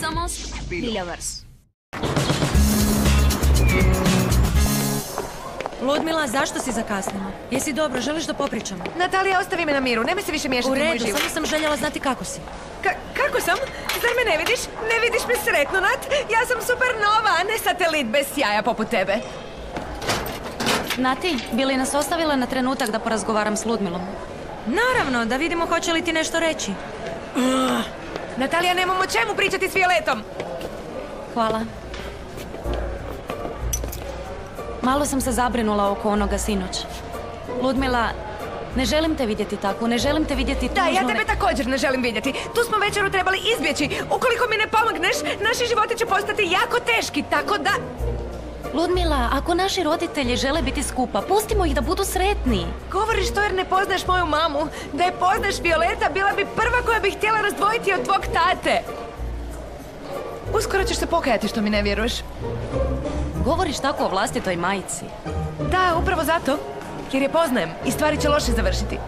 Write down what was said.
Somos Biljavers. Ludmila, zašto si zakasnila? Jesi dobro, želiš da popričamo? Natalija, ostavi me na miru, nemoj se više miješati u moj život. U redu, samo sam željela znati kako si. Kako sam? Zar me ne vidiš? Ne vidiš me sretnu, Nat? Ja sam supernova, a ne satelit bez sjaja poput tebe. Nati, bi li nas ostavila na trenutak da porazgovaram s Ludmilom? Naravno, da vidimo hoće li ti nešto reći. Natalija, nemamo o čemu pričati s Violetom. Hvala. Malo sam se zabrinula oko onoga sinoć. Ludmila, ne želim te vidjeti tako, ne želim te vidjeti tužno. Da, ja tebe također ne želim vidjeti. Tu smo večeru trebali izbjeći. Ukoliko mi ne pomogneš, naši životi će postati jako teški, tako da... Ludmila, ako naši roditelji žele biti skupa, pustimo ih da budu sretni. Govoriš to jer ne poznaš moju mamu. Da je poznaš, Violetta bila bi prva koja bi htjela razdvojiti od tvog tate. Uskoro ćeš se pokajati što mi ne vjeruješ. Govoriš tako o vlastitoj majci. Da, upravo zato. Jer je poznajem i stvari će loše završiti.